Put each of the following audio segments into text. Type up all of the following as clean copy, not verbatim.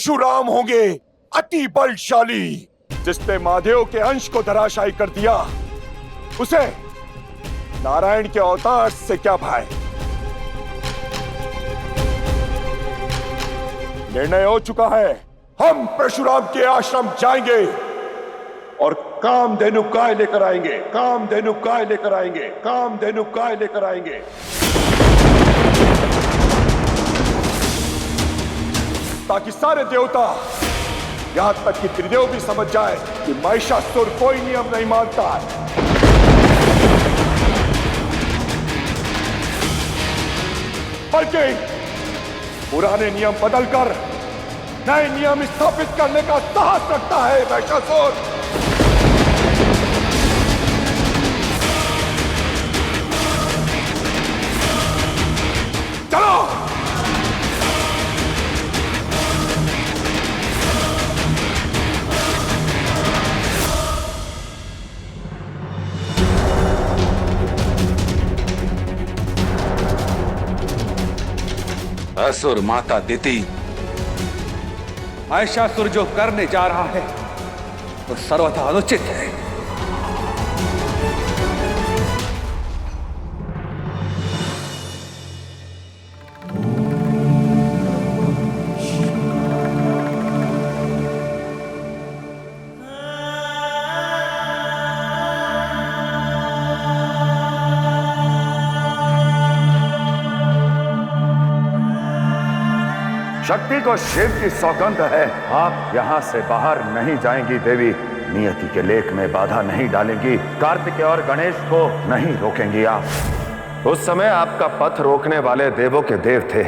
परशुराम होंगे, अति बलशाली। जिसने महादेव के अंश को धराशायी कर दिया, उसे नारायण के अवतार से क्या भय। निर्णय हो चुका है, हम परशुराम के आश्रम जाएंगे और कामधेनु गाय लेकर आएंगे, कामधेनु गाय लेकर आएंगे, कामधेनु गाय लेकर आएंगे। ताकि सारे देवता, यहां तक कि त्रिदेव भी समझ जाए कि महिषासुर कोई नियम नहीं मानता। बल्कि पुराने नियम बदलकर नए नियम स्थापित करने का साहस रखता है महिषासुर। चलो असुर माता दिति, महिषासुर जो करने जा रहा है वो सर्वथा अनुचित है। शक्ति को शिव की सौगंध है, आप यहाँ से बाहर नहीं जाएंगी देवी। नियति के लेख में बाधा नहीं डालेंगी, कार्तिकेय और गणेश को नहीं रोकेंगी आप। उस समय आपका पथ रोकने वाले देवों के देव थे।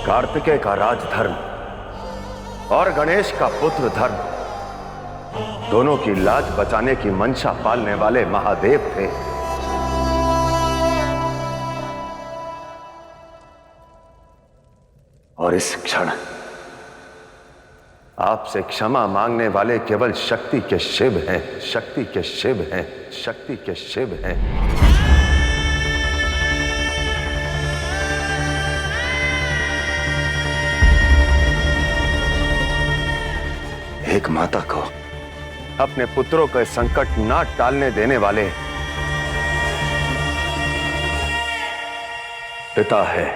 कार्तिकेय का राजधर्म और गणेश का पुत्र धर्म, दोनों की लाज बचाने की मंशा पालने वाले महादेव थे। और इस क्षण आपसे क्षमा मांगने वाले केवल शक्ति के शिव हैं, शक्ति के शिव हैं, शक्ति के शिव हैं। एक माता को अपने पुत्रों के संकट ना टालने देने वाले पिता है।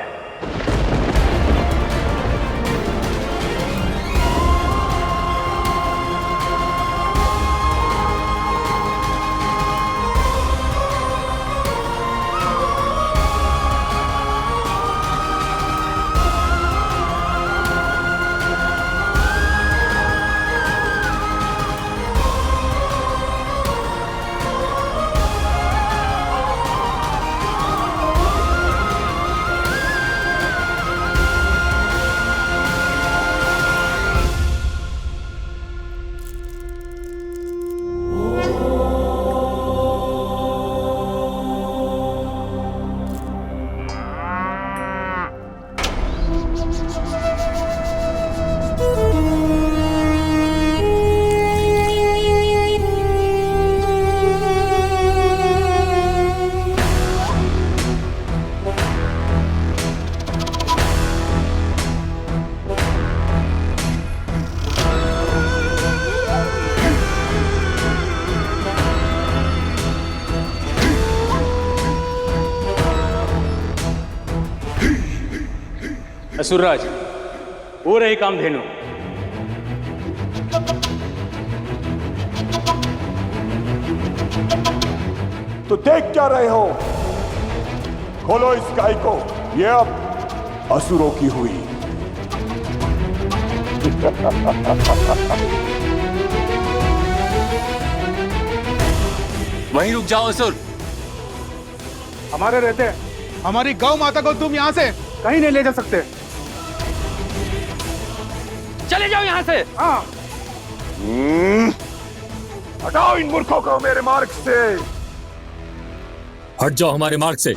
असुरराज, वो रही कामधेनु। तो देख क्या रहे हो? खोलो इस गाय को, ये अब असुरों की हुई। वहीं रुक जाओ असुर। हमारे रहते हमारी गौ माता को तुम यहाँ से कहीं नहीं ले जा सकते। चले जाओ यहाँ से। हाँ, हटाओ इन मूर्खों को मेरे मार्ग से। हट जाओ हमारे मार्ग से।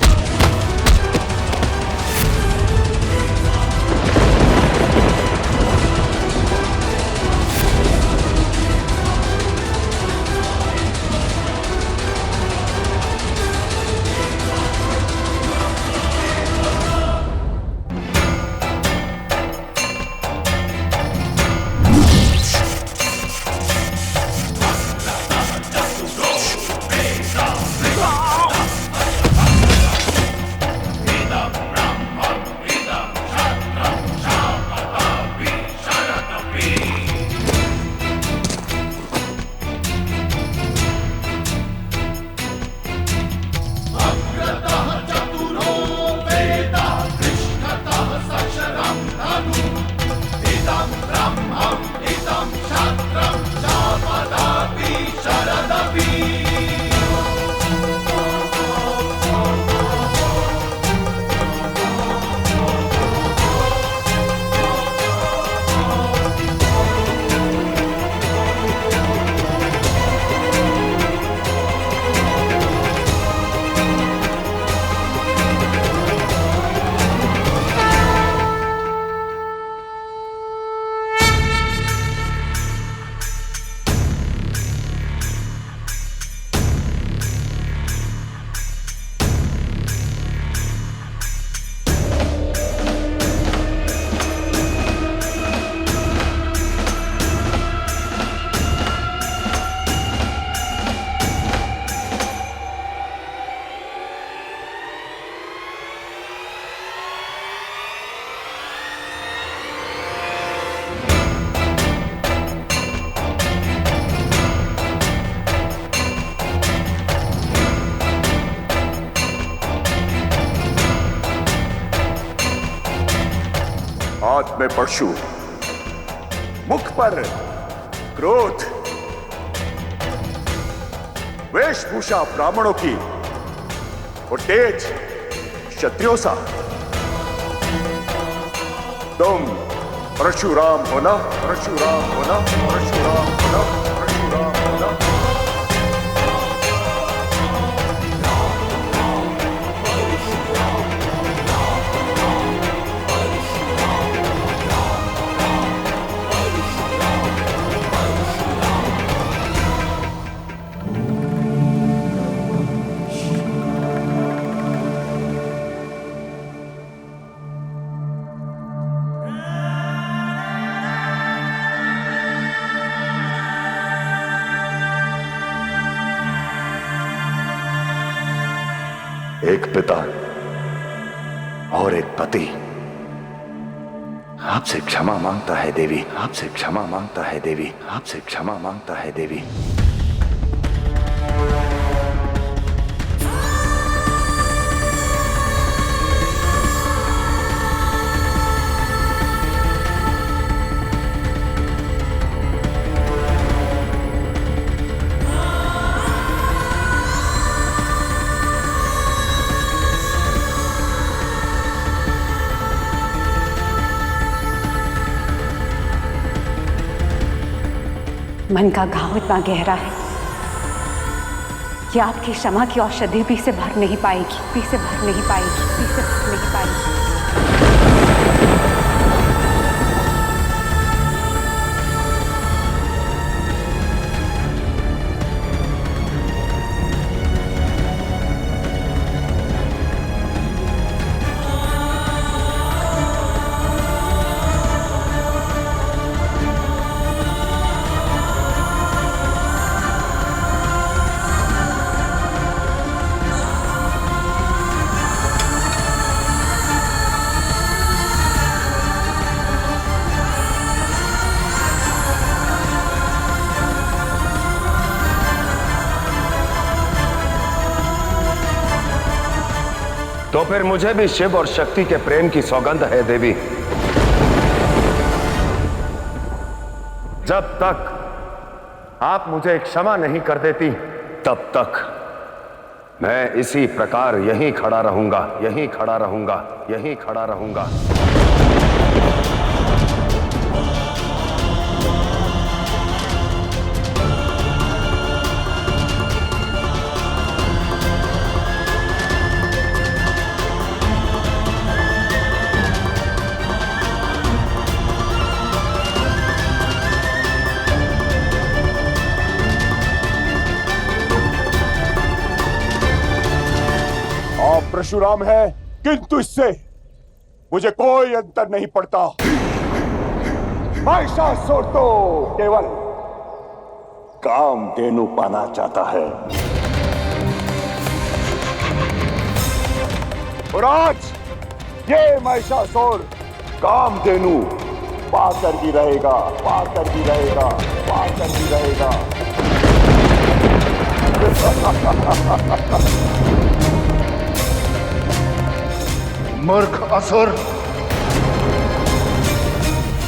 हाथ में परशु, मुख पर क्रोध, वेशभूषा ब्राह्मणों की और तेज क्षत्रियों सा। तुम परशुराम होना, परशुराम होना, परशुराम होना, परशुराम होना। एक पिता और एक पति आपसे क्षमा मांगता है देवी, आपसे क्षमा मांगता है देवी, आपसे क्षमा मांगता है देवी। मन का घाव इतना गहरा है कि आपकी क्षमा की औषधि भी से भर नहीं पाएगी, भी से भर नहीं पाएगी, भी से भर नहीं पाएगी। तो फिर मुझे भी शिव और शक्ति के प्रेम की सौगंध है देवी। जब तक आप मुझे क्षमा नहीं कर देती, तब तक मैं इसी प्रकार यहीं खड़ा रहूंगा, यहीं खड़ा रहूंगा, यहीं खड़ा रहूंगा। परशुराम है, किंतु इससे मुझे कोई अंतर नहीं पड़ता। महिषासुर तो केवल कामधेनु पाना चाहता है, और आज ये महिषासुर कामधेनु पाकर ही रहेगा, पाकर ही रहेगा, पाकर ही रहेगा। मूर्ख असुर,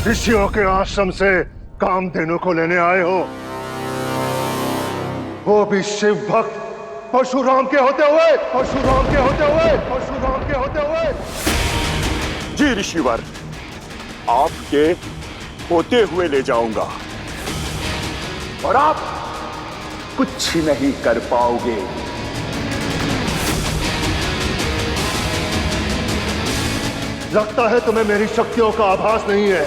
ऋषियों के आश्रम से कामधेनु को लेने आए हो, वो भी शिव भक्त परशुराम के होते हुए, परशुराम के होते हुए, परशुराम के होते हुए। जी ऋषिवर, आपके होते हुए ले जाऊंगा, और आप कुछ नहीं कर पाओगे। लगता है तुम्हें मेरी शक्तियों का आभास नहीं है।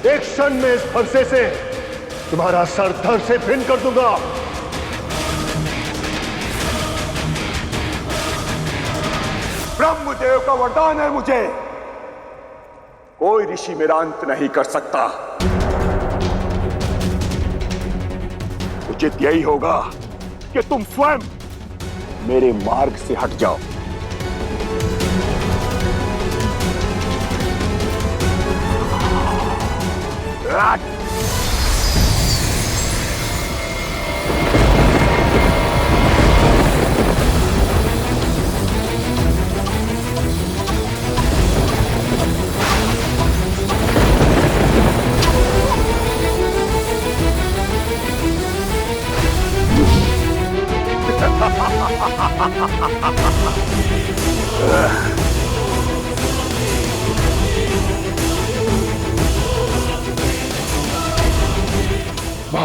एक क्षण में इस फरसे से तुम्हारा सर धड़ से भिन्न कर दूंगा। ब्रह्मदेव का वरदान है मुझे, कोई ऋषि मेरा अंत नहीं कर सकता। उचित यही होगा कि तुम स्वयं मेरे मार्ग से हट जाओ।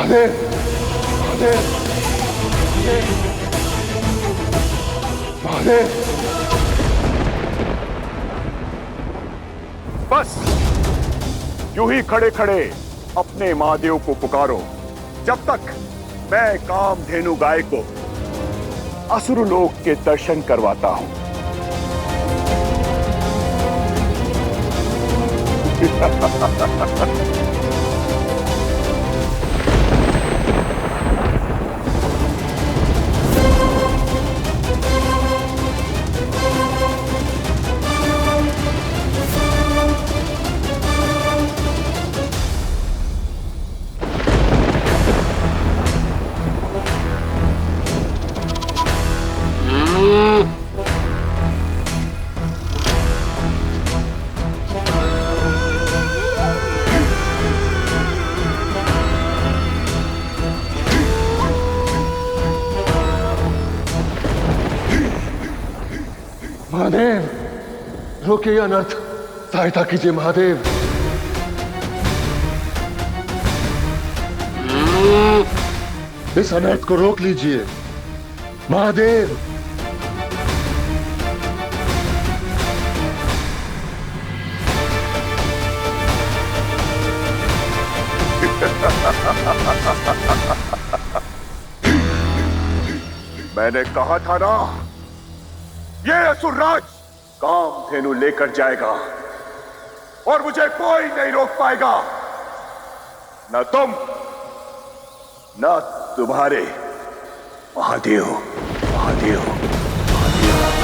महादेव, महादेव, महादेव। बस यूं ही खड़े खड़े अपने महादेव को पुकारो जब तक मैं कामधेनु गाय को असुर लोक के दर्शन करवाता हूं। महादेव, रोकिए अनर्थ, सहायता कीजिए महादेव। इस अनर्थ को रोक लीजिए महादेव। मैंने कहा था ना, ये असुरराज कामधेनु लेकर जाएगा और मुझे कोई नहीं रोक पाएगा, न तुम न तुम्हारे महादेव, महादेव, महादेव।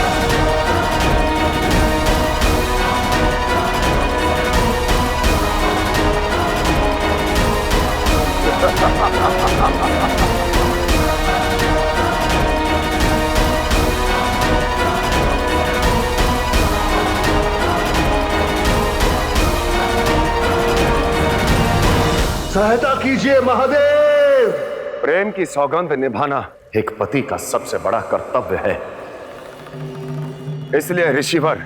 सहायता कीजिए महादेव। प्रेम की सौगंध निभाना एक पति का सबसे बड़ा कर्तव्य है। इसलिए ऋषिवर,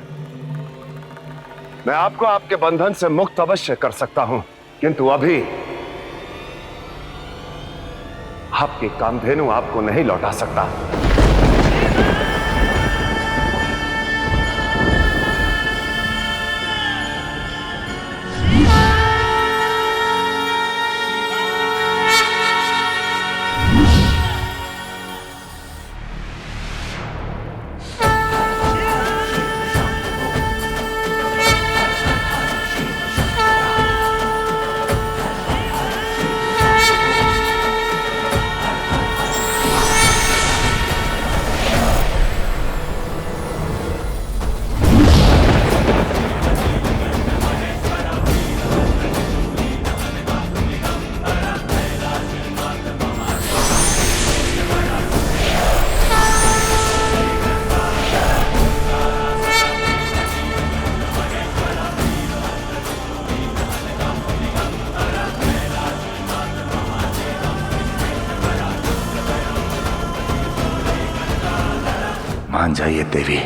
मैं आपको आपके बंधन से मुक्त अवश्य कर सकता हूं, किंतु अभी आपकी कामधेनु आपको नहीं लौटा सकता। मान जाइए देवी,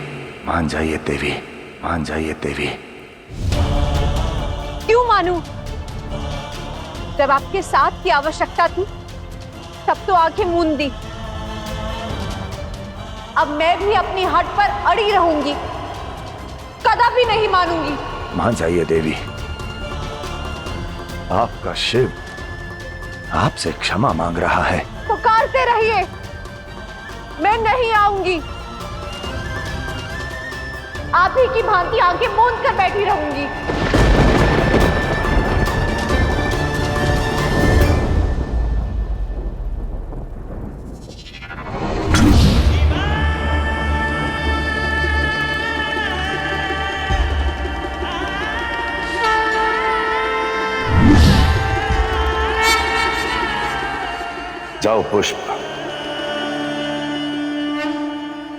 मान जाइए देवी, मान जाइए देवी। क्यों मानूं? जब आपके साथ की आवश्यकता थी तब तो आंखें मूंद दी। अब मैं भी अपनी हट पर अड़ी रहूंगी, कदापि नहीं मानूंगी। मान जाइए देवी, आपका शिव आपसे क्षमा मांग रहा है। पुकारते रहिए, मैं नहीं आऊंगी। आप ही की भांति आंखें मूंद कर बैठी रहूंगी। जाओ पुष्प,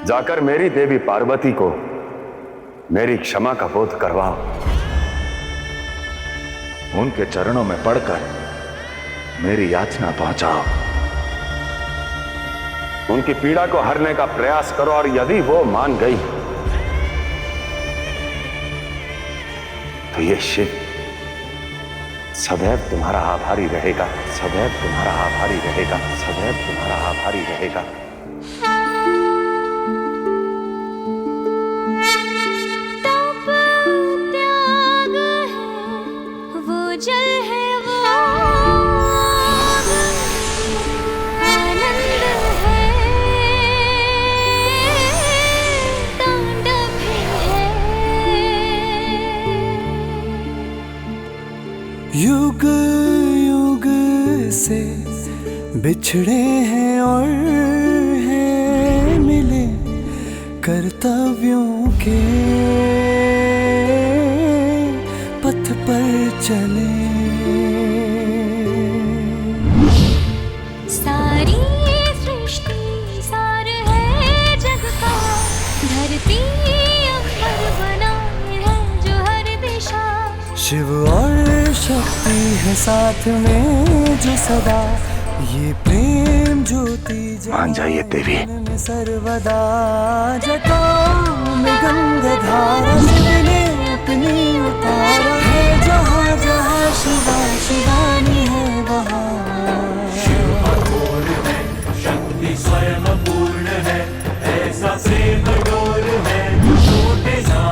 जाकर मेरी देवी पार्वती को मेरी क्षमा का बोध करवाओ। उनके चरणों में पड़कर मेरी याचना पहुंचाओ। उनकी पीड़ा को हरने का प्रयास करो, और यदि वो मान गई तो ये शिव सदैव तुम्हारा आभारी रहेगा, सदैव तुम्हारा आभारी रहेगा, सदैव तुम्हारा आभारी रहेगा। युग युग से बिछड़े हैं और हैं मिले कर्तव्यों के पथ पर चले। सारी सृष्टि सार है जग का, धरती अंबर बनाए है जो हर दिशा। शिव और शक्ति है साथ में जो सदा, ये प्रेम ज्योति मान जाइए देवी। सर्वदा जटाओं में गंगाधारा, शिव ने अपनी उतारा है जहाँ जहाँ शिवा शिवानी है वहाँ। शक्ति स्वयं पूर्ण है, ऐसा प्रेम डोर है छोटे ना।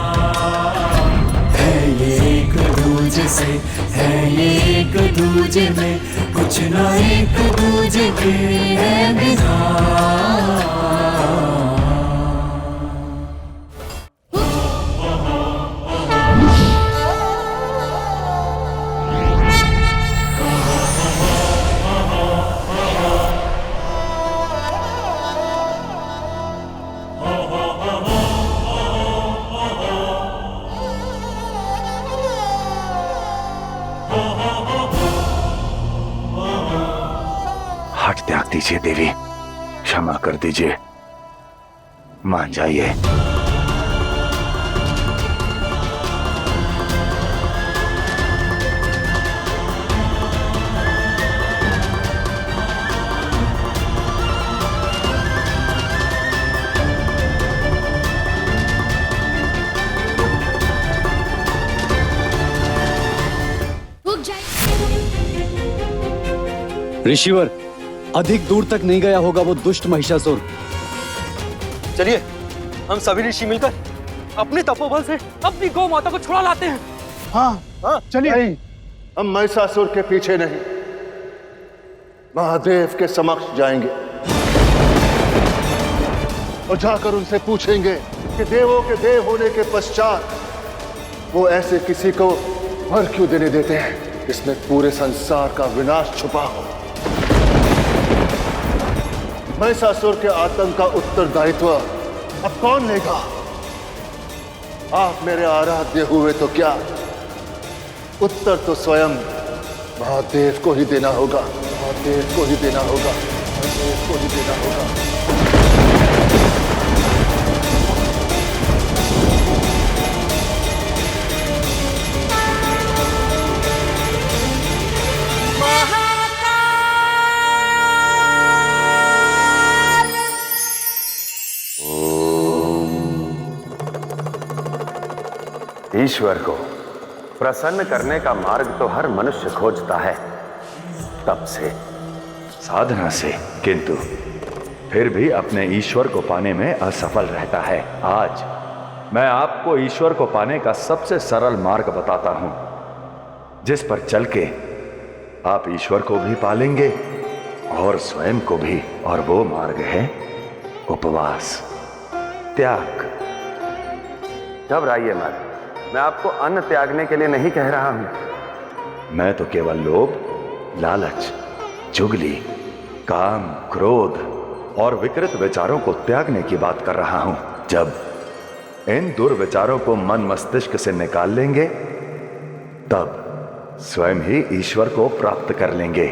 है ये एक दूजे से, है ये एक दूजे में, कुछ ना एक दूजे के है बिना। हट त्याग दीजिए देवी, क्षमा कर दीजिए, मान जाइए। ऋषिवर, अधिक दूर तक नहीं गया होगा वो दुष्ट महिषासुर। चलिए हम सभी ऋषि मिलकर अपने तपोबल से अपनी गौ माता को छुड़ा लाते हैं। हाँ चलिए। हम महिषासुर के पीछे नहीं, महादेव के समक्ष जाएंगे और जाकर उनसे पूछेंगे कि देवों के देव होने के पश्चात वो ऐसे किसी को वर क्यों देने देते हैं जिसमें पूरे संसार का विनाश छुपा हो। महिषासुर के आतंक का उत्तरदायित्व अब कौन लेगा? आप मेरे आराध्य हुए तो क्या, उत्तर तो स्वयं महादेव को ही देना होगा, महादेव को ही देना होगा, महादेव को ही देना होगा। ईश्वर को प्रसन्न करने का मार्ग तो हर मनुष्य खोजता है, तप से, साधना से, किंतु फिर भी अपने ईश्वर को पाने में असफल रहता है। आज मैं आपको ईश्वर को पाने का सबसे सरल मार्ग बताता हूं, जिस पर चल के आप ईश्वर को भी पालेंगे और स्वयं को भी, और वो मार्ग है उपवास, त्याग। घबराइए मत, मैं आपको अन्न त्यागने के लिए नहीं कह रहा हूं। मैं तो केवल लोभ, लालच, चुगली, काम, क्रोध और विकृत विचारों को त्यागने की बात कर रहा हूं। जब इन दुर्विचारों को मन मस्तिष्क से निकाल लेंगे, तब स्वयं ही ईश्वर को प्राप्त कर लेंगे।